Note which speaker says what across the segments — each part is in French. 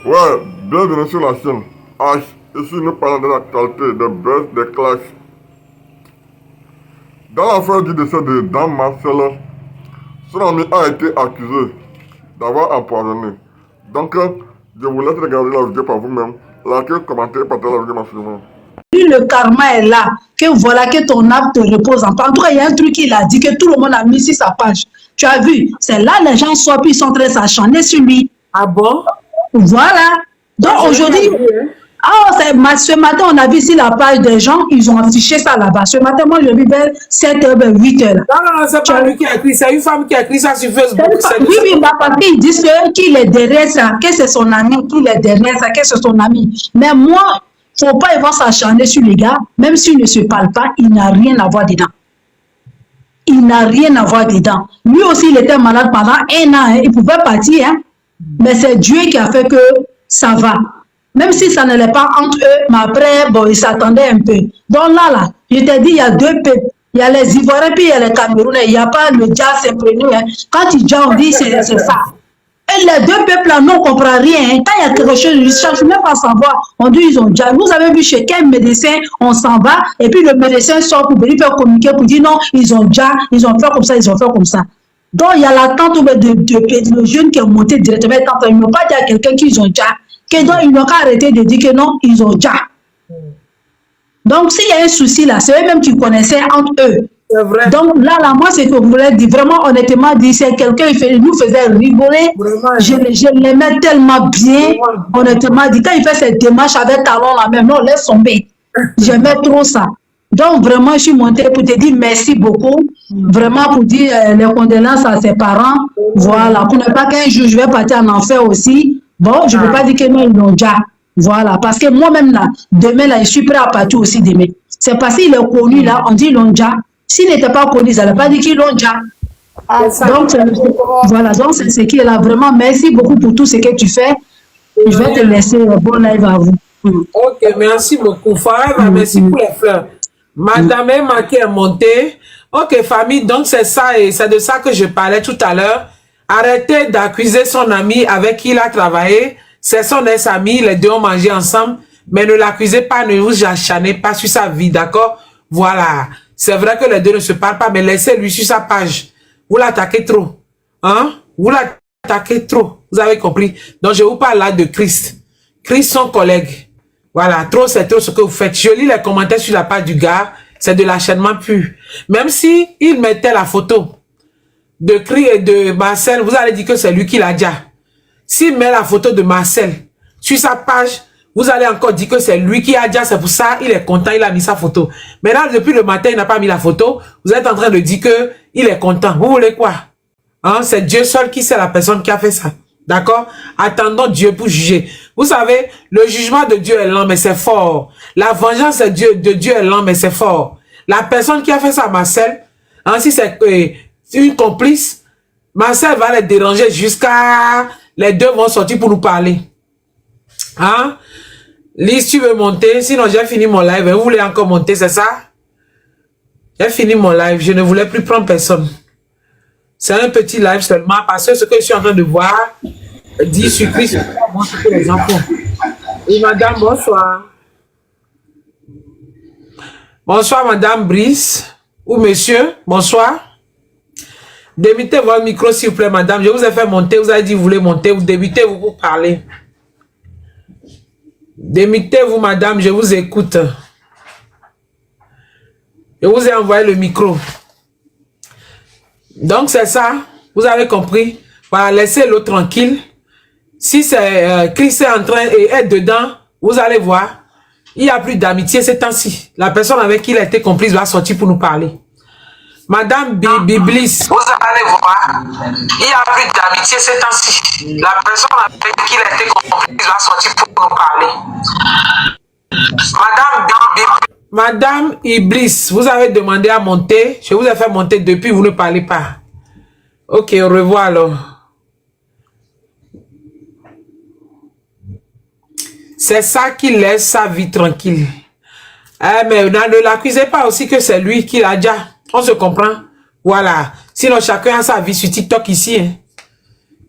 Speaker 1: Ouais, bienvenue sur la chaîne H. Ici, nous parlons de l'actualité, des buzz, des clashs. Dans l'affaire du décès de Dame Marcel, son ami a été accusé d'avoir empoisonné. Donc, je vous laisse regarder la vidéo par vous-même. Likez, commentez, partagez la vidéo massivement.
Speaker 2: Le karma est là, que voilà que ton âme te repose en paix. En tout cas, il y a un truc qu'il a dit que tout le monde a mis sur sa page. Tu as vu, c'est là les gens sortent puis ils sont en train de s'acharner sur lui.
Speaker 3: Ah bon?
Speaker 2: Voilà. Donc aujourd'hui, ce matin, on a vu sur la page des gens, ils ont affiché ça là-bas. Ce matin, moi, je vis vers 7h, 8h.
Speaker 3: Non, c'est pas lui qui a écrit, c'est une femme qui a écrit ça sur Facebook.
Speaker 2: Oui, parce qu'ils disent qu'il est derrière ça, que c'est son ami, qu'il est derrière ça, que c'est son ami. Mais moi, il ne faut pas ils vont s'acharner sur les gars, même s'ils ne se parlent pas, il n'a rien à voir dedans. Il n'a rien à voir dedans. Lui aussi, il était malade pendant 1 an, hein. Il pouvait partir, hein. Mais c'est Dieu qui a fait que ça va. Même si ça n'allait pas entre eux, mais après, bon, ils s'attendaient un peu. Donc là, je t'ai dit, il y a deux peuples. Il y a les Ivoiriens puis il y a les Camerounais. Il n'y a pas le Dja Saint-Prénu. Hein. Quand il dit, on dit c'est ça. Et les deux peuples-là, nous, on ne comprend rien. Hein. Quand il y a quelque chose, ils ne cherchent même pas à savoir. On dit, ils ont déjà. Vous avez vu chez quel médecin, on s'en va, et puis le médecin sort pour venir faire communiquer, pour dire non, ils ont déjà, ils ont fait comme ça, ils ont fait comme ça. Donc, il y a l'attente de le jeune qui est monté directement. Ils n'ont pas dit à quelqu'un qu'ils ont déjà. Donc, ils n'ont qu'à arrêter de dire que non, ils ont déjà. Donc, s'il y a un souci là, c'est eux-mêmes qui connaissaient entre eux.
Speaker 3: Vrai.
Speaker 2: Donc là, moi, c'est que vous voulez dire, vraiment, honnêtement, dire, c'est quelqu'un qui nous faisait rigoler. Vraiment, je l'aimais tellement bien, honnêtement, dit, quand il fait cette démarche avec talon là même, non, laisse tomber. J'aimais trop ça. Donc, vraiment, je suis montée pour te dire merci beaucoup. Vraiment, pour dire les condoléances à ses parents. Voilà, pour ne pas qu'un jour, je vais partir en enfer aussi. Bon, je ne peux pas dire que non, ils l'ont déjà. Voilà, parce que moi-même, là, demain, là, je suis prêt à partir aussi demain. C'est parce qu'il est connu, là, on dit ils l'ont déjà. S'il n'était pas connu, ça ne veut pas dire qu'ils l'ont déjà. Donc, voilà, donc c'est ce qui est là. Vraiment, merci beaucoup pour tout ce que tu fais. Je vais te laisser bon live à vous.
Speaker 3: Ok, merci beaucoup. Farah, merci pour les fleurs. Madame Emma qui est montée. Ok, famille, donc c'est ça et c'est de ça que je parlais tout à l'heure. Arrêtez d'accuser son ami avec qui il a travaillé. C'est son ex-ami, les deux ont mangé ensemble. Mais ne l'accusez pas, ne vous acharnez pas sur sa vie, d'accord? Voilà. C'est vrai que les deux ne se parlent pas, mais laissez-lui sur sa page. Vous l'attaquez trop. Hein? Vous l'attaquez trop. Vous avez compris? Donc, je vous parle là de Christ. Christ, son collègue. Voilà. Trop, c'est trop ce que vous faites. Je lis les commentaires sur la page du gars. C'est de l'enchaînement pur. Même si il mettait la photo de Christ et de Marcel, vous allez dire que c'est lui qui l'a déjà. S'il met la photo de Marcel sur sa page, vous allez encore dire que c'est lui qui a déjà, c'est pour ça, il est content, il a mis sa photo. Maintenant, depuis le matin, il n'a pas mis la photo. Vous êtes en train de dire que il est content. Vous voulez quoi? Hein? C'est Dieu seul qui sait la personne qui a fait ça. D'accord? Attendons Dieu pour juger. Vous savez, le jugement de Dieu est lent, mais c'est fort. La vengeance de Dieu est lent, mais c'est fort. La personne qui a fait ça à Marcel, hein, si c'est une complice, Marcel va les déranger jusqu'à... Les deux vont sortir pour nous parler. Hein? Lise, tu veux monter? Sinon, j'ai fini mon live. Vous voulez encore monter, c'est ça? J'ai fini mon live. Je ne voulais plus prendre personne. C'est un petit live seulement parce que ce que je suis en train de voir dit sur Christ, c'est que les gens font. Et madame, bonsoir. Bonsoir, madame Brice. Ou monsieur, bonsoir. Débutez votre micro, s'il vous plaît, madame. Je vous ai fait monter. Vous avez dit que vous voulez monter. Vous débutez, vous pour parler. Démitez-vous, madame, je vous écoute. Je vous ai envoyé le micro. Donc, c'est ça. Vous avez compris. Voilà, laissez l'autre tranquille. Si c'est Christ est en train et est dedans, vous allez voir. Il n'y a plus d'amitié ces temps-ci. La personne avec qui il a été complice va sortir pour nous parler. Madame Biblis, vous allez voir, il n'y a plus d'amitié ces temps-ci. La personne avec qui il a été complice va sortir pour nous parler. Madame Iblis, vous avez demandé à monter. Je vous ai fait monter depuis, vous ne parlez pas. Ok, au revoir alors. C'est ça qui laisse sa vie tranquille. Mais ne l'accusez pas aussi que c'est lui qui l'a déjà. On se comprend? Voilà. Sinon, chacun a sa vie sur TikTok ici. Hein.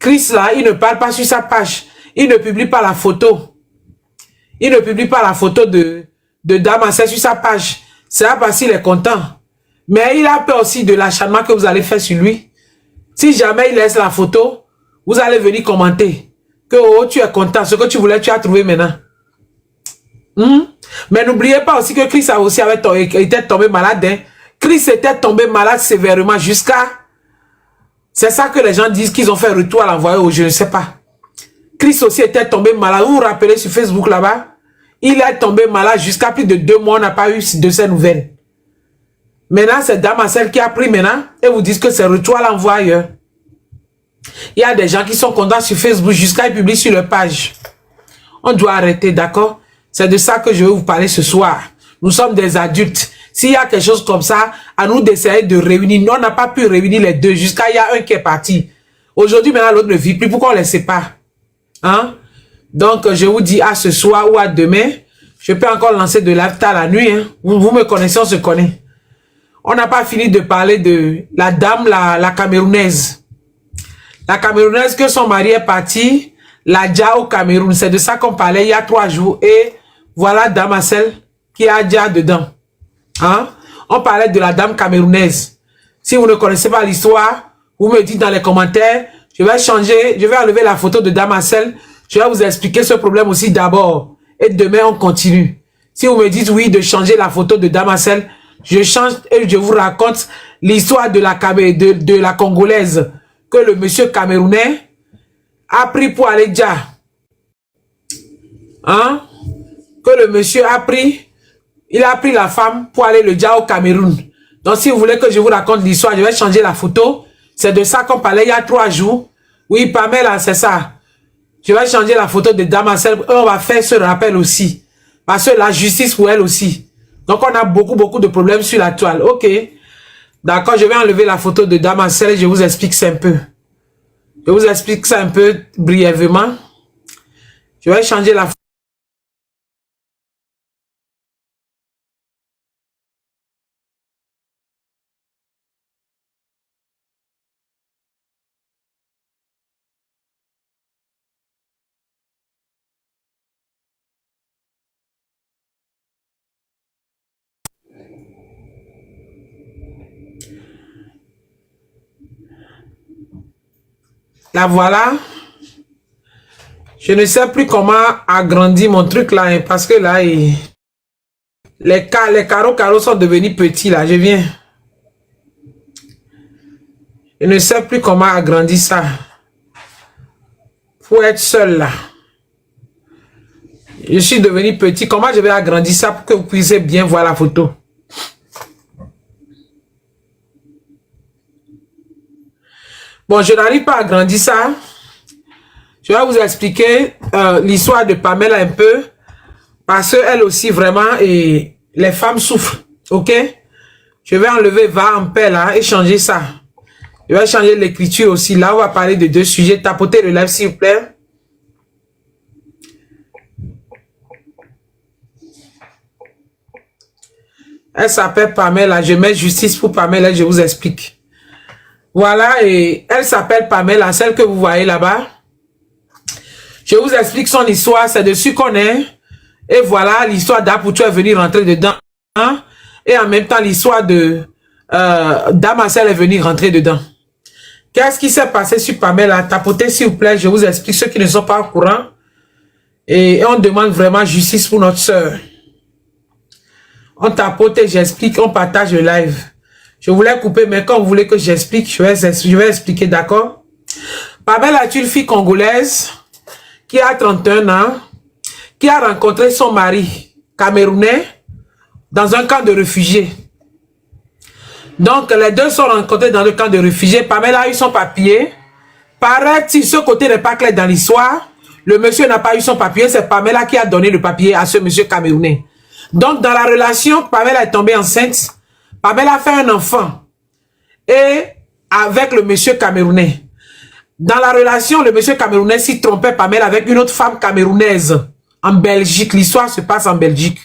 Speaker 3: Chris, là, il ne parle pas sur sa page. il ne publie pas la photo. Il ne publie pas la photo de Damacel sur sa page. C'est là parce qu'il est content. Mais il a peur aussi de l'acharnement que vous allez faire sur lui. Si jamais il laisse la photo, vous allez venir commenter que oh, tu es content, ce que tu voulais, tu as trouvé maintenant. Mais n'oubliez pas aussi que Chris a aussi était tombé malade. Hein. Chris était tombé malade sévèrement jusqu'à... C'est ça que les gens disent qu'ils ont fait retour à l'envoyer, je ne sais pas. Chris aussi était tombé malade. Vous vous rappelez sur Facebook là-bas? Il est tombé malade jusqu'à plus de 2 mois, on n'a pas eu de ces nouvelles. Maintenant, c'est Damacel qui a pris maintenant et vous dites que c'est retour à l'envoyeur. Il y a des gens qui sont contents sur Facebook jusqu'à ils publient sur leur page. On doit arrêter, d'accord? C'est de ça que je vais vous parler ce soir. Nous sommes des adultes. S'il y a quelque chose comme ça, à nous d'essayer de réunir. Nous, on n'a pas pu réunir les deux jusqu'à il y a un qui est parti. Aujourd'hui, maintenant, l'autre ne vit plus. Pourquoi on ne les sépare? Hein? Donc, je vous dis à ce soir ou à demain. Je peux encore lancer de live tard la nuit. Hein? Vous me connaissez, on se connaît. On n'a pas fini de parler de la dame, la Camerounaise. La Camerounaise que son mari est parti, la Dja au Cameroun. C'est de ça qu'on parlait il y a 3 jours. Et voilà Damacel qui a Dja dedans. Hein? On parlait de la dame camerounaise. Si vous ne connaissez pas l'histoire, vous me dites dans les commentaires. Je vais changer, je vais enlever la photo de Damacel. Je vais vous expliquer ce problème aussi d'abord. Et demain, on continue. Si vous me dites oui de changer la photo de Damacel, je change et je vous raconte l'histoire de la Congolaise que le monsieur camerounais a pris pour aller Dja. Hein? Que le monsieur a pris, il a pris la femme pour aller le Dja au Cameroun. Donc si vous voulez que je vous raconte l'histoire, je vais changer la photo. C'est de ça qu'on parlait il y a 3 jours. Oui, Pamela, c'est ça. Je vais changer la photo de Damacel. On va faire ce rappel aussi. Parce que la justice pour elle aussi. Donc on a beaucoup de problèmes sur la toile. Ok. D'accord, je vais enlever la photo de Damacel et je vous explique ça un peu. Je vous explique ça un peu brièvement. Je vais changer la photo. La voilà. Je ne sais plus comment agrandir mon truc là, hein, parce que là, les carreaux sont devenus petits là. Je viens. Je ne sais plus comment agrandir ça. Pour être seul là. Je suis devenu petit. Comment je vais agrandir ça pour que vous puissiez bien voir la photo? Bon, je n'arrive pas à agrandir ça. Je vais vous expliquer l'histoire de Pamela un peu. Parce qu'elle aussi, vraiment, et les femmes souffrent. Ok? Je vais enlever va en paix là et changer ça. Je vais changer l'écriture aussi. Là, on va parler de 2 sujets. Tapotez le live, s'il vous plaît. Elle s'appelle Pamela. Je mets justice pour Pamela. Je vous explique. Voilà, et elle s'appelle Pamela, celle que vous voyez là-bas. Je vous explique son histoire, c'est dessus qu'on est. Et voilà, l'histoire d'Apoutou est venue rentrer dedans. Hein? Et en même temps, l'histoire de Damacel est venue rentrer dedans. Qu'est-ce qui s'est passé sur Pamela? Tapotez s'il vous plaît, je vous explique ceux qui ne sont pas au courant. Et on demande vraiment justice pour notre soeur. On tapote et j'explique, on partage le live. Je voulais couper, mais quand vous voulez que j'explique, je vais expliquer, d'accord? Pamela est une fille congolaise qui a 31 ans, qui a rencontré son mari camerounais dans un camp de réfugiés. Donc, les deux sont rencontrés dans le camp de réfugiés. Pamela a eu son papier. Paraît-il, ce côté n'est pas clair dans l'histoire. Le monsieur n'a pas eu son papier. C'est Pamela qui a donné le papier à ce monsieur camerounais. Donc, dans la relation, Pamela est tombée enceinte. Pamela a fait un enfant. Et avec le monsieur camerounais. Dans la relation, le monsieur camerounais s'y trompait Pamela avec une autre femme camerounaise. En Belgique. L'histoire se passe en Belgique.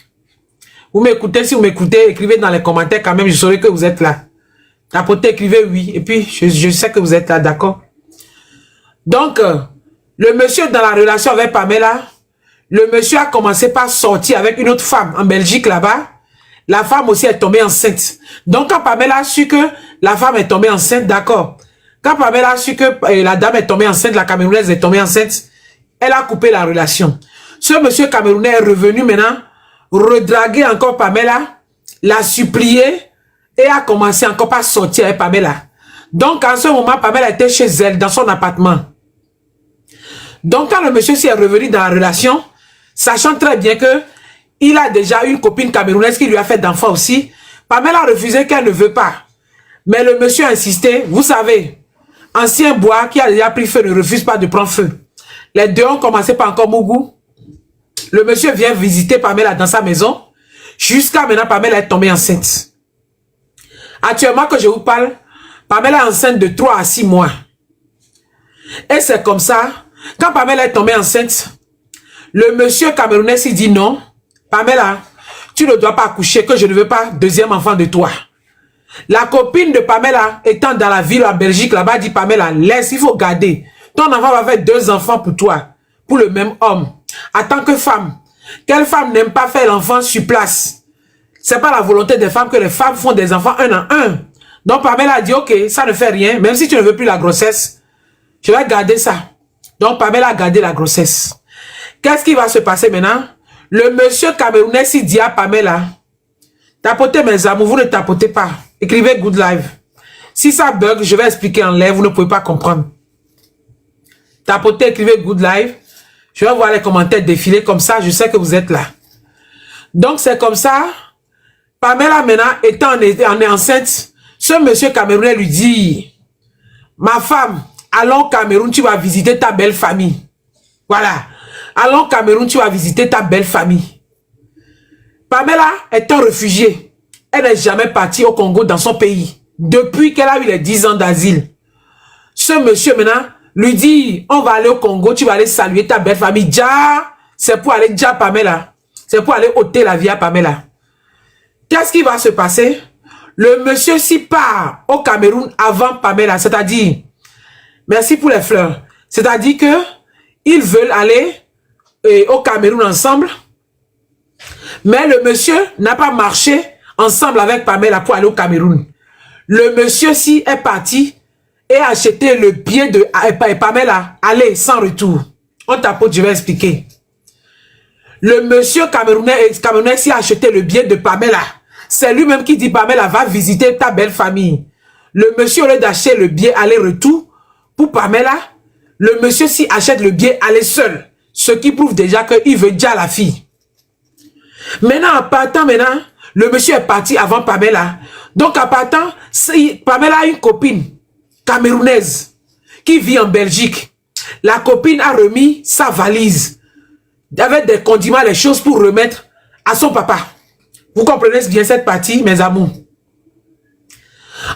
Speaker 3: Vous m'écoutez? Si vous m'écoutez, écrivez dans les commentaires quand même. Je saurai que vous êtes là. Tapotez, écrivez oui. Et puis, je sais que vous êtes là, d'accord? Donc, Le monsieur dans la relation avec Pamela, le monsieur a commencé par sortir avec une autre femme en Belgique là-bas. La femme aussi est tombée enceinte. Donc quand Pamela a su que la femme est tombée enceinte, d'accord. Quand Pamela a su que la dame est tombée enceinte, la Camerounaise est tombée enceinte, elle a coupé la relation. Ce monsieur Camerounais est revenu maintenant, redraguer encore Pamela, la supplier et a commencé encore par sortir avec Pamela. Donc en ce moment, Pamela était chez elle, dans son appartement. Donc quand le monsieur s'est revenu dans la relation, sachant très bien que il a déjà une copine camerounaise qui lui a fait d'enfants aussi, Pamela a refusé qu'elle ne veut pas. Mais le monsieur a insisté, vous savez, ancien bois qui a déjà pris feu ne refuse pas de prendre feu. Les deux ont commencé par encore Mougou. Le monsieur vient visiter Pamela dans sa maison. Jusqu'à maintenant, Pamela est tombée enceinte. Actuellement que je vous parle, Pamela est enceinte de 3 à 6 mois. Et c'est comme ça, quand Pamela est tombée enceinte, le monsieur camerounais s'est dit non, Pamela, tu ne dois pas accoucher, que je ne veux pas deuxième enfant de toi. La copine de Pamela, étant dans la ville en Belgique, là-bas, dit Pamela, laisse, il faut garder. Ton enfant va faire 2 enfants pour toi, pour le même homme. En tant que femme, quelle femme n'aime pas faire l'enfant sur place? C'est pas la volonté des femmes que les femmes font des enfants un en un. Donc Pamela a dit, ok, ça ne fait rien, même si tu ne veux plus la grossesse, je vais garder ça. Donc Pamela a gardé la grossesse. Qu'est-ce qui va se passer maintenant? Le monsieur camerounais s'y dit à Pamela, tapotez mes amours, vous ne tapotez pas. Écrivez good live. Si ça bug, je vais expliquer en live, vous ne pouvez pas comprendre. Tapotez, écrivez good live. Je vais voir les commentaires défiler comme ça, je sais que vous êtes là. Donc c'est comme ça, Pamela maintenant étant enceinte, ce monsieur camerounais lui dit, ma femme, allons au Cameroun, tu vas visiter ta belle famille. Voilà. Allons au Cameroun, tu vas visiter ta belle famille. Pamela étant réfugiée, elle n'est jamais partie au Congo dans son pays. Depuis qu'elle a eu les 10 ans d'asile. Ce monsieur maintenant lui dit, on va aller au Congo, tu vas aller saluer ta belle famille. Déjà, c'est pour aller déjà Pamela. C'est pour aller ôter la vie à Pamela. Qu'est-ce qui va se passer? Le monsieur s'y part au Cameroun avant Pamela, c'est-à-dire, merci pour les fleurs, c'est-à-dire que ils veulent aller au Cameroun ensemble, mais le monsieur n'a pas marché ensemble avec Pamela pour aller au Cameroun. Le monsieur si est parti et a acheté le billet de Pamela, aller sans retour. On tapote, je vais expliquer. Le monsieur camerounais si a acheté le billet de Pamela. C'est lui-même qui dit Pamela va visiter ta belle famille. Le monsieur, au lieu d'acheter le billet aller-retour pour Pamela, le monsieur si achète le billet aller seul. Ce qui prouve déjà qu'il veut déjà la fille. Maintenant, en partant maintenant, le monsieur est parti avant Pamela. Donc, en partant, Pamela a une copine camerounaise qui vit en Belgique. La copine a remis sa valise avec des condiments, des choses pour remettre à son papa. Vous comprenez bien cette partie, mes amours.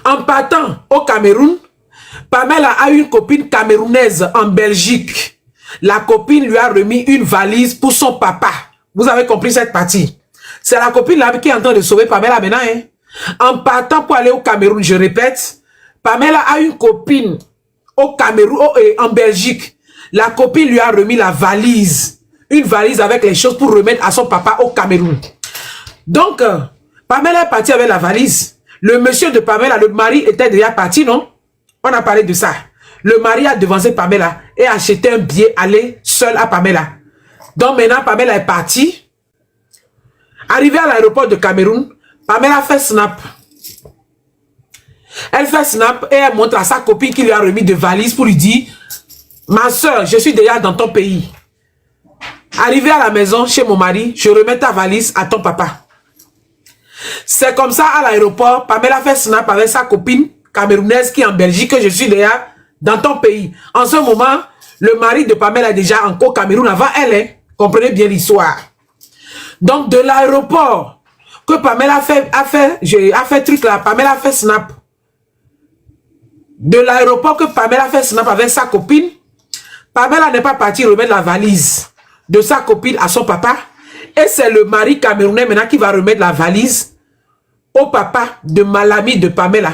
Speaker 3: En partant au Cameroun, Pamela a une copine camerounaise en Belgique. La copine lui a remis une valise pour son papa. Vous avez compris cette partie. C'est la copine là qui est en train de sauver Pamela maintenant. Hein? En partant pour aller au Cameroun, je répète, Pamela a une copine au Cameroun, en Belgique. La copine lui a remis la valise. Une valise avec les choses pour remettre à son papa au Cameroun. Donc, Pamela est partie avec la valise. Le monsieur de Pamela, le mari était déjà parti, non? On a parlé de ça. Le mari a devancé Pamela et a acheté un billet aller seul à Pamela. Donc maintenant, Pamela est partie. Arrivée à l'aéroport de Cameroun, Pamela fait snap. Elle fait snap et elle montre à sa copine qui lui a remis de valise pour lui dire, ma soeur, je suis déjà dans ton pays. Arrivée à la maison chez mon mari, je remets ta valise à ton papa. C'est comme ça à l'aéroport, Pamela fait snap avec sa copine camerounaise qui est en Belgique, que je suis déjà dans ton pays. En ce moment, le mari de Pamela est déjà encore au Cameroun avant elle. Hein? Comprenez bien l'histoire. Donc de l'aéroport que Pamela a fait truc là, Pamela fait snap. De l'aéroport que Pamela fait snap avec sa copine, Pamela n'est pas partie remettre la valise de sa copine à son papa. Et c'est le mari camerounais maintenant qui va remettre la valise au papa de l'ami de Pamela.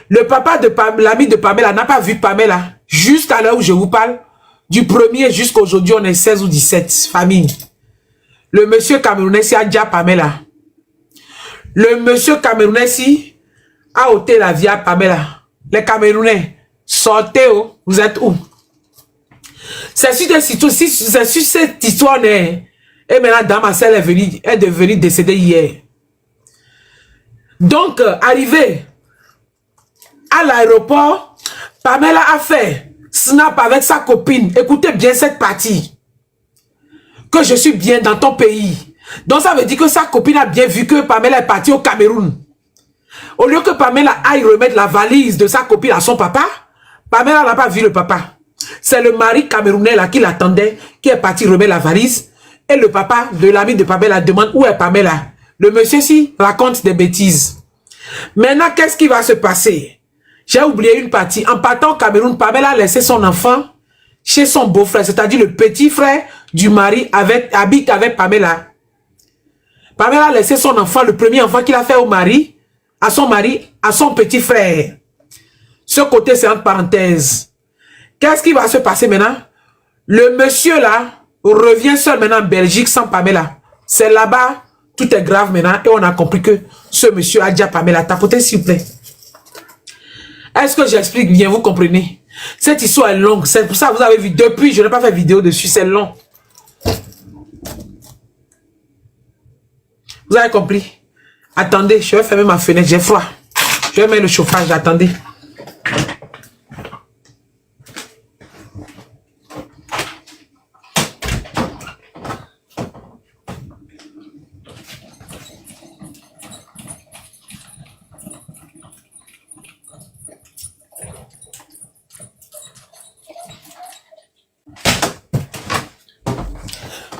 Speaker 3: Le papa de l'ami de Pamela n'a pas vu Pamela jusqu'à l'heure où je vous parle Du 1er jusqu'à aujourd'hui, on est 16 ou 17, famille. Le monsieur camerounais a déjà Pamela. Le monsieur camerounais a ôté la vie à Pamela. Les Camerounais, sortez, oh, vous êtes où? C'est sur cette histoire, et maintenant, Dame Marcel est devenue décédée hier. Donc, arrivé à l'aéroport, Pamela a fait snap avec sa copine. Écoutez bien cette partie. Que je suis bien dans ton pays. Donc, ça veut dire que sa copine a bien vu que Pamela est partie au Cameroun. Au lieu que Pamela aille remettre la valise de sa copine à son papa, Pamela n'a pas vu le papa. C'est le mari camerounais là qui l'attendait, qui est parti remettre la valise. Et le papa de l'ami de Pamela demande où est Pamela. Le monsieur raconte des bêtises. Maintenant, qu'est-ce qui va se passer? J'ai oublié une partie. En partant au Cameroun, Pamela a laissé son enfant chez son beau-frère, c'est-à-dire le petit frère du mari habite avec Pamela. Pamela a laissé son enfant, le premier enfant qu'il a fait au mari, à son petit frère. Ce côté, c'est entre parenthèses. Qu'est-ce qui va se passer maintenant? Le monsieur là revient seul maintenant en Belgique sans Pamela. C'est là-bas, tout est grave maintenant et on a compris que ce monsieur a déjà Pamela. Tapotez s'il vous plaît. Est-ce que j'explique bien, vous comprenez? Cette histoire est longue, c'est pour ça que vous avez vu, depuis, je n'ai pas fait vidéo dessus, c'est long. Vous avez compris? Attendez, je vais fermer ma fenêtre, j'ai froid. Je vais mettre le chauffage, attendez.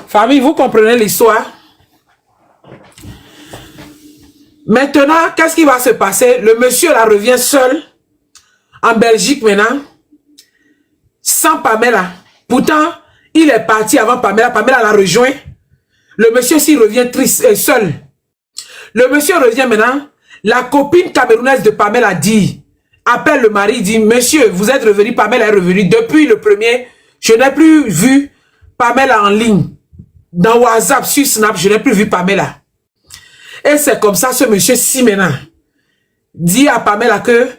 Speaker 3: Famille, vous comprenez l'histoire? Maintenant, qu'est-ce qui va se passer? Le monsieur là revient seul en Belgique maintenant, sans Pamela. Pourtant, il est parti avant Pamela. Pamela l'a rejoint. Le monsieur s'il revient triste et seul. Le monsieur revient maintenant. La copine camerounaise de Pamela dit, appelle le mari, dit, monsieur, vous êtes revenu, Pamela est revenue. Depuis le premier, je n'ai plus vu Pamela en ligne. Dans WhatsApp, sur Snap, je n'ai plus vu Pamela. Et c'est comme ça, ce monsieur Simena dit à Pamela que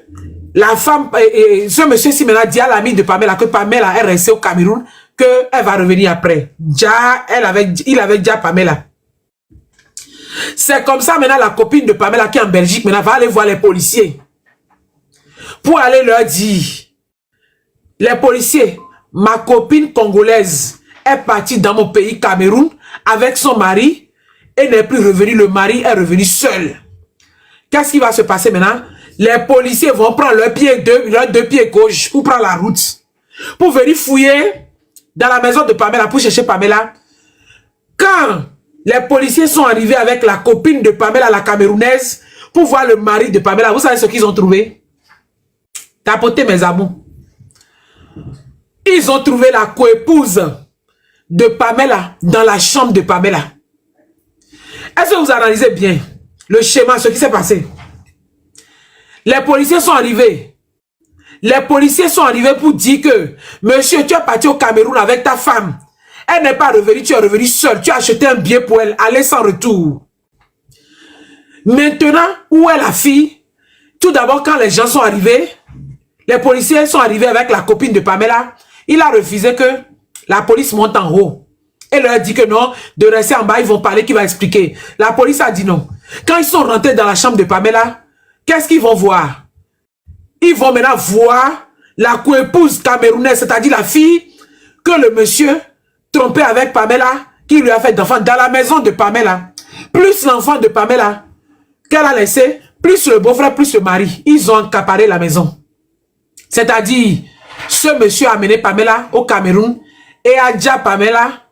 Speaker 3: la femme, ce monsieur Simena dit à l'ami de Pamela que Pamela est restée au Cameroun, qu'elle va revenir après. Déjà, il avait déjà Pamela. C'est comme ça maintenant la copine de Pamela qui est en Belgique maintenant va aller voir les policiers. Pour aller leur dire, les policiers, ma copine congolaise est partie dans mon pays Cameroun avec son mari et n'est plus revenu. Le mari est revenu seul. Qu'est-ce qui va se passer maintenant? Les policiers vont prendre leurs deux pieds gauche pour prendre la route. Pour venir fouiller dans la maison de Pamela pour chercher Pamela. Quand les policiers sont arrivés avec la copine de Pamela, la camerounaise, pour voir le mari de Pamela, vous savez ce qu'ils ont trouvé? Tapotez mes amours. Ils ont trouvé la coépouse de Pamela dans la chambre de Pamela. Est-ce que vous analysez bien le schéma, ce qui s'est passé? Les policiers sont arrivés. Les policiers sont arrivés pour dire que, monsieur, tu es parti au Cameroun avec ta femme. Elle n'est pas revenue, tu es revenu seul. Tu as acheté un billet pour elle, aller sans retour. Maintenant, où est la fille? Tout d'abord, quand les gens sont arrivés, les policiers sont arrivés avec la copine de Pamela. Il a refusé que la police monte en haut. Et leur a dit que non, de rester en bas, ils vont parler, qui va expliquer. La police a dit non. Quand ils sont rentrés dans la chambre de Pamela, qu'est-ce qu'ils vont voir? Ils vont maintenant voir la coépouse camerounaise, c'est-à-dire la fille que le monsieur trompait avec Pamela, qui lui a fait d'enfant dans la maison de Pamela. Plus l'enfant de Pamela qu'elle a laissé, plus le beau-frère, plus le mari. Ils ont accaparé la maison. C'est-à-dire, ce monsieur a amené Pamela au Cameroun et a déjà Pamela,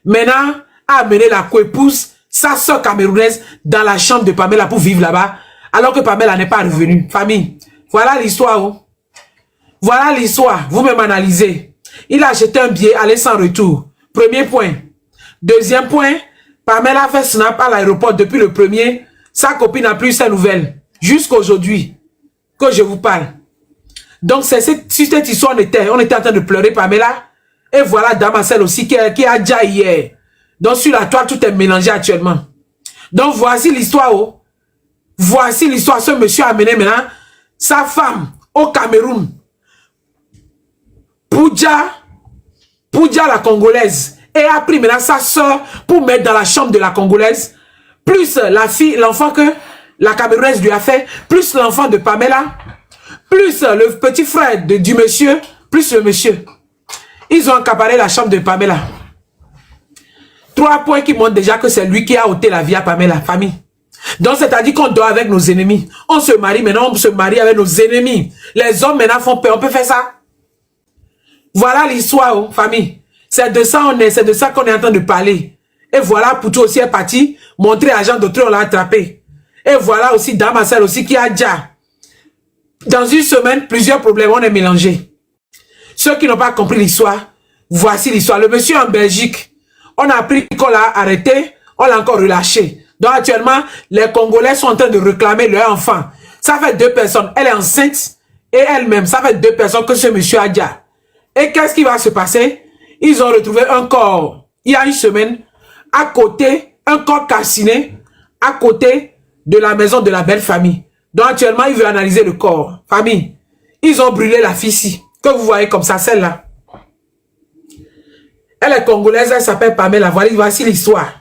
Speaker 3: maintenant, a amené la coépouse, sa soeur camerounaise, dans la chambre de Pamela pour vivre là-bas, alors que Pamela n'est pas revenue. Famille, voilà l'histoire. Oh. Voilà l'histoire. Vous-même analysez. Il a acheté un billet, aller sans retour. Premier point. Deuxième point, Pamela a fait snap à l'aéroport depuis le premier. Sa copine n'a plus ses nouvelles. Jusqu'à aujourd'hui que je vous parle. Donc, c'est sur cette histoire, on était en train de pleurer, Pamela. Et voilà Damascène aussi qui a déjà hier. Donc sur la toile, tout est mélangé actuellement. Donc voici l'histoire. Oh. Voici l'histoire. Ce monsieur a amené maintenant sa femme au Cameroun. Poudja la Congolaise. Et a pris maintenant sa soeur pour mettre dans la chambre de la Congolaise. Plus la fille, l'enfant que la Camerounaise lui a fait. Plus l'enfant de Pamela. Plus le petit frère du monsieur. Plus le monsieur. Ils ont accaparé la chambre de Pamela. 3 points qui montrent déjà que c'est lui qui a ôté la vie à Pamela, famille. Donc, c'est-à-dire qu'on dort avec nos ennemis. On se marie, maintenant on se marie avec nos ennemis. Les hommes maintenant font peur. On peut faire ça? Voilà l'histoire, oh, famille. C'est de ça c'est de ça qu'on est en train de parler. Et voilà, Poutou aussi est parti montrer à Jean d'autres, on l'a attrapé. Et voilà aussi Damascène aussi qui a déjà. Dans une semaine, plusieurs problèmes, on est mélangés. Ceux qui n'ont pas compris l'histoire, voici l'histoire. Le monsieur en Belgique, on a appris qu'on l'a arrêté, on l'a encore relâché. Donc actuellement, les Congolais sont en train de réclamer leur enfant. Ça fait 2 personnes. Elle est enceinte et elle-même, ça fait 2 personnes que ce monsieur a déjà. Et qu'est-ce qui va se passer? Ils ont retrouvé un corps, il y a une semaine, à côté, un corps calciné, à côté de la maison de la belle famille. Donc actuellement, ils veulent analyser le corps. Famille, ils ont brûlé la fille ici, que vous voyez comme ça, celle-là. Elle est congolaise, elle s'appelle Pamela. Voici l'histoire.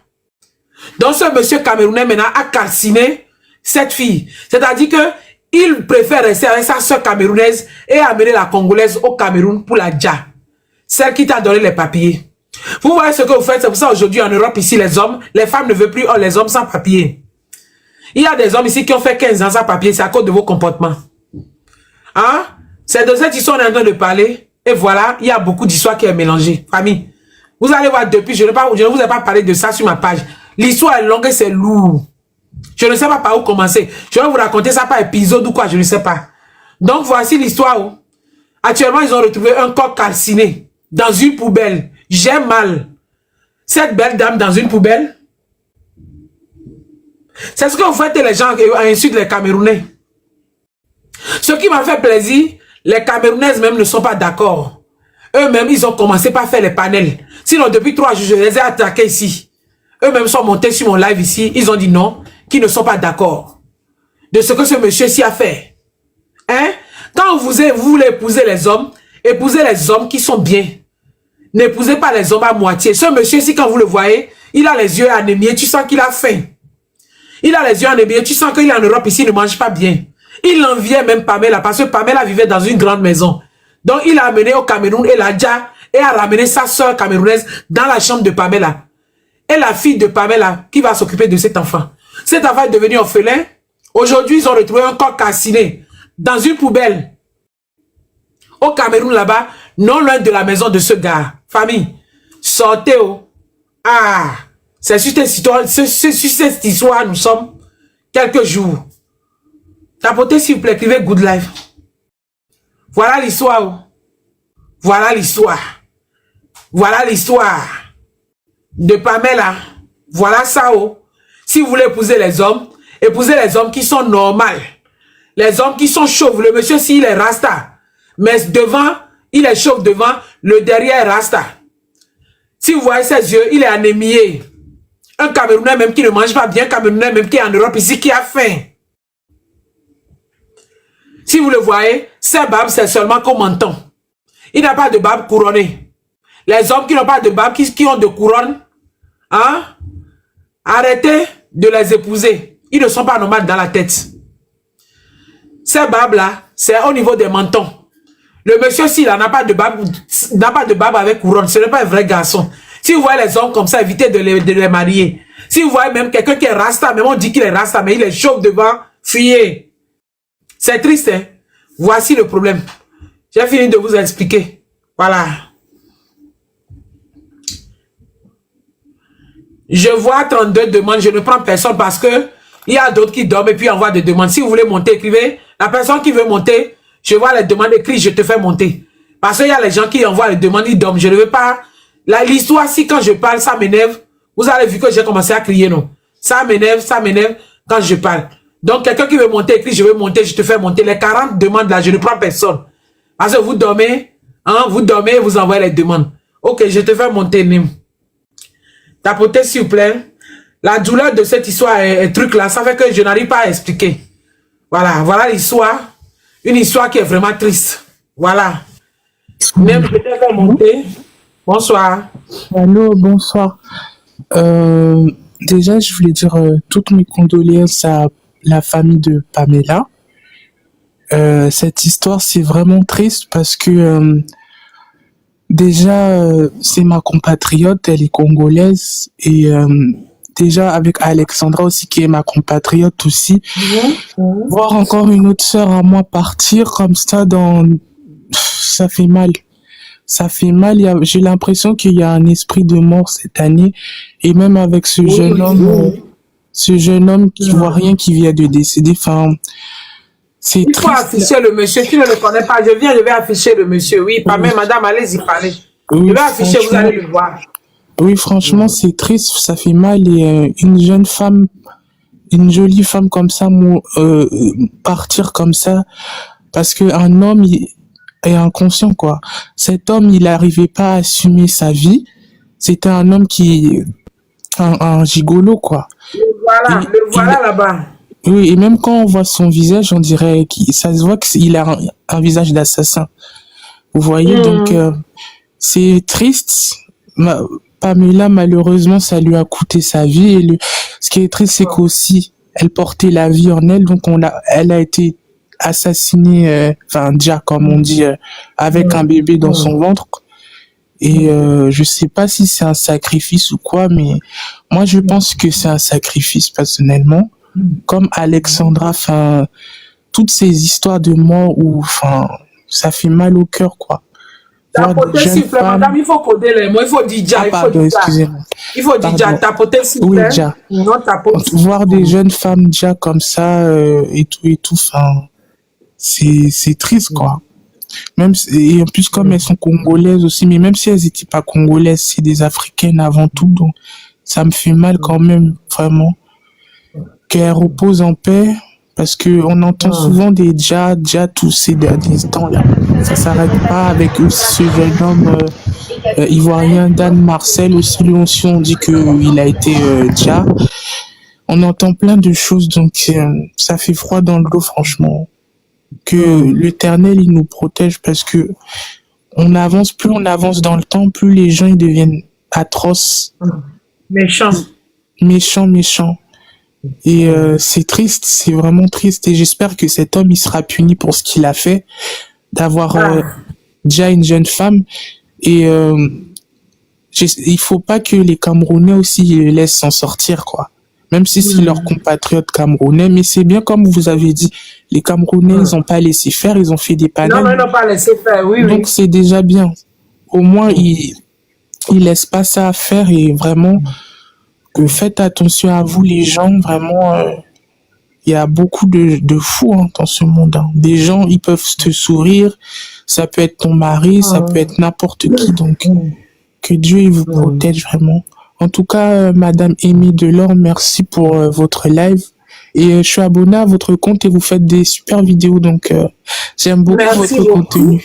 Speaker 3: Donc ce monsieur camerounais maintenant a calciné cette fille. C'est-à-dire que il préfère rester avec sa soeur camerounaise et amener la congolaise au Cameroun pour la dja. Celle qui t'a donné les papiers. Vous voyez ce que vous faites, c'est pour ça aujourd'hui en Europe ici les hommes, les femmes ne veulent plus les hommes sans papier. Il y a des hommes ici qui ont fait 15 ans sans papier, c'est à cause de vos comportements. Hein? C'est de cette histoire qu'on est en train de parler. Et voilà, il y a beaucoup d'histoires qui est mélangées. Famille, vous allez voir depuis, je ne vous ai pas parlé de ça sur ma page. L'histoire est longue et c'est lourd. Je ne sais pas par où commencer. Je vais vous raconter ça par épisode ou quoi, je ne sais pas. Donc voici l'histoire. Actuellement, ils ont retrouvé un corps calciné dans une poubelle. J'ai mal. Cette belle dame dans une poubelle. C'est ce que vous faites les gens insultent les Camerounais. Ce qui m'a fait plaisir, les Camerounaises même ne sont pas d'accord. Eux-mêmes, ils ont commencé par faire les panels. Sinon, depuis 3 jours, je les ai attaqués ici. Eux-mêmes sont montés sur mon live ici. Ils ont dit non, qu'ils ne sont pas d'accord de ce que ce monsieur-ci a fait. Hein? Quand vous voulez épouser les hommes qui sont bien. N'épousez pas les hommes à moitié. Ce monsieur-ci, quand vous le voyez, il a les yeux anémiés. Tu sens qu'il a faim. Il a les yeux anémiés. Tu sens qu'il est en Europe ici, il ne mange pas bien. Il enviait même Pamela parce que Pamela vivait dans une grande maison. Donc, il a amené au Cameroun et a ramené sa soeur camerounaise dans la chambre de Pamela. Et la fille de Pamela qui va s'occuper de cet enfant. Cet enfant est devenu orphelin. Aujourd'hui, ils ont retrouvé un corps calciné dans une poubelle. Au Cameroun, là-bas, non loin de la maison de ce gars. Famille, sortez. Oh. Ah, c'est sur cette histoire, nous sommes quelques jours. Tapotez, s'il vous plaît, écrivez Good Life. Voilà l'histoire. Oh. Voilà l'histoire. Voilà l'histoire de Pamela. Voilà ça. Oh. Si vous voulez épouser les hommes qui sont normaux. Les hommes qui sont chauves. Le monsieur, s'il est rasta. Mais devant, il est chauve devant, le derrière est rasta. Si vous voyez ses yeux, il est anémié. Un Camerounais même qui ne mange pas bien, Camerounais même qui est en Europe ici, qui a faim. Si vous le voyez, ses barbes, c'est seulement comme menton. Il n'a pas de barbe couronnée. Les hommes qui n'ont pas de barbe, qui ont de couronne, hein? Arrêtez de les épouser. Ils ne sont pas normaux dans la tête. Ces barbes-là, c'est au niveau des mentons. Le monsieur, s'il n'a pas de barbe avec couronne, ce n'est pas un vrai garçon. Si vous voyez les hommes comme ça, évitez de les marier. Si vous voyez même quelqu'un qui est rasta, même on dit qu'il est rasta, mais il est chauve devant, fuyez. C'est triste, hein? Voici le problème. J'ai fini de vous expliquer. Voilà. Je vois 32 demandes, je ne prends personne parce que il y a d'autres qui dorment et puis envoient des demandes. Si vous voulez monter, écrivez. La personne qui veut monter, je vois les demandes écrites, je te fais monter. Parce qu'il y a les gens qui envoient les demandes, ils dorment. Je ne veux pas. L'histoire, si quand je parle, ça m'énerve. Vous avez vu que j'ai commencé à crier, non? Ça m'énerve quand je parle. Donc, quelqu'un qui veut monter, écrit, je veux monter, je te fais monter. Les 40 demandes là, je ne prends personne. Parce que vous dormez, hein, vous envoyez les demandes. Ok, je te fais monter, Nim. Tapoter, s'il vous plaît. La douleur de cette histoire est truc là, ça fait que je n'arrive pas à expliquer. Voilà, voilà l'histoire. Une histoire qui est vraiment triste. Voilà. Même je te fais monter. Bonsoir.
Speaker 4: Allô, bonsoir. Déjà, je voulais dire toutes mes condoléances à la famille de Pamela. Cette histoire, c'est vraiment triste parce que déjà, c'est ma compatriote, elle est congolaise et déjà avec Alexandra aussi qui est ma compatriote aussi. Voir encore une autre sœur à moi partir comme ça ça fait mal. Ça fait mal. J'ai l'impression qu'il y a un esprit de mort cette année et même avec ce jeune homme qui voit rien qui vient de décéder. Enfin, c'est
Speaker 3: Il faut
Speaker 4: triste.
Speaker 3: afficher le monsieur. Tu ne le connais pas. Je vais afficher le monsieur. Oui, pas même, madame, allez-y parler.
Speaker 4: Oui,
Speaker 3: Je vais afficher, vous
Speaker 4: franchement,
Speaker 3: allez le voir.
Speaker 4: oui, franchement, c'est triste, ça fait mal et une jeune femme, une jolie femme comme ça, partir comme ça, parce que un homme est inconscient quoi. Cet homme, il n'arrivait pas à assumer sa vie. C'était un homme un gigolo quoi.
Speaker 3: Le voilà là-bas.
Speaker 4: Oui, et même quand on voit son visage, on dirait ça se voit qu'il a un visage d'assassin. Vous voyez, donc c'est triste. Pamela, malheureusement, ça lui a coûté sa vie. Et ce qui est triste, c'est qu'aussi, elle portait la vie en elle. Donc, elle a été assassinée, déjà, comme on dit, avec un bébé dans son ventre. Et je sais pas si c'est un sacrifice ou quoi, mais moi, je pense que c'est un sacrifice, personnellement. Comme Alexandra, toutes ces histoires de mort où, ça fait mal au cœur, quoi.
Speaker 3: Tapoter s'il vous plaît, madame, il faut coder les mots, il faut dire ja,
Speaker 4: excusez-moi.
Speaker 3: Il faut dire ja, tapoter s'il vous
Speaker 4: Oui,
Speaker 3: plaît.
Speaker 4: ja.
Speaker 3: Non, tapoter.
Speaker 4: Voir des jeunes femmes déjà comme ça et tout, c'est triste, quoi. Et en plus, comme elles sont congolaises aussi, mais même si elles n'étaient pas congolaises, c'est des Africaines avant tout, donc ça me fait mal quand même, vraiment, qu'elles reposent en paix. Parce que on entend souvent des déjà tous ces derniers temps-là. Ça s'arrête pas avec ce jeune homme ivoirien Dan Marcel aussi. Lui aussi, on dit qu'il a été déjà. On entend plein de choses, donc ça fait froid dans le dos, franchement. Que l'Éternel, il nous protège parce que plus on avance dans le temps, plus les gens ils deviennent atroces. Méchants. Et c'est triste, c'est vraiment triste. Et j'espère que cet homme, il sera puni pour ce qu'il a fait, d'avoir déjà une jeune femme. Et il faut pas que les Camerounais aussi les laissent s'en sortir, quoi. Même si c'est leurs compatriotes camerounais. Mais c'est bien comme vous avez dit, les Camerounais, ils n'ont pas laissé faire, ils ont fait des pananes.
Speaker 3: Non, ils n'ont pas laissé faire, oui.
Speaker 4: Donc c'est déjà bien. Au moins, ils laissent pas ça à faire et vraiment... que faites attention à vous les gens, vraiment, il y a beaucoup de fous dans ce monde. Des gens, ils peuvent te sourire, ça peut être ton mari, ça peut être n'importe qui, donc que Dieu il vous protège vraiment. En tout cas, Madame Amy Delors, merci pour votre live. Et je suis abonné à votre compte et vous faites des super vidéos, donc j'aime beaucoup votre contenu.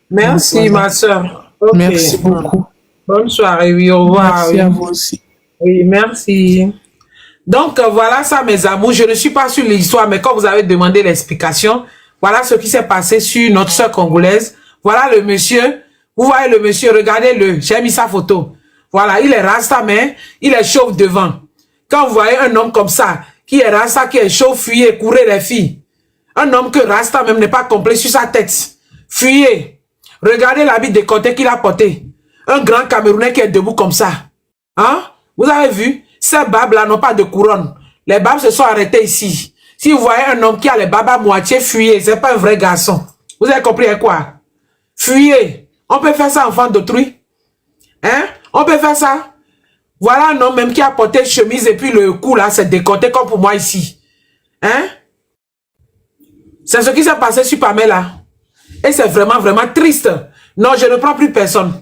Speaker 3: Merci, donc, voilà. Ma soeur. Okay.
Speaker 4: Merci beaucoup.
Speaker 3: Bonne soirée, oui, au revoir.
Speaker 4: Merci à vous aussi.
Speaker 3: Oui, merci. Donc, voilà ça, mes amours. Je ne suis pas sur l'histoire, mais quand vous avez demandé l'explication, voilà ce qui s'est passé sur notre soeur congolaise. Voilà le monsieur. Vous voyez le monsieur, regardez-le. J'ai mis sa photo. Voilà, il est rasta, mais il est chauve devant. Quand vous voyez un homme comme ça, qui est rasta, qui est chauve, fuyez, courez les filles. Un homme que rasta même n'est pas complet sur sa tête. Fuyez. Regardez l'habit décolleté qu'il a porté. Un grand Camerounais qui est debout comme ça. Hein? Vous avez vu? Ces babes-là n'ont pas de couronne. Les babes se sont arrêtées ici. Si vous voyez un homme qui a les babes à moitié, fuyez. C'est pas un vrai garçon. Vous avez compris quoi? Fuyez. On peut faire ça, enfant d'autrui? Hein? On peut faire ça? Voilà un homme même qui a porté chemise et puis le cou là, c'est décolleté comme pour moi ici. Hein? C'est ce qui s'est passé sur Pamela. Et c'est vraiment, vraiment triste. Non, je ne prends plus personne.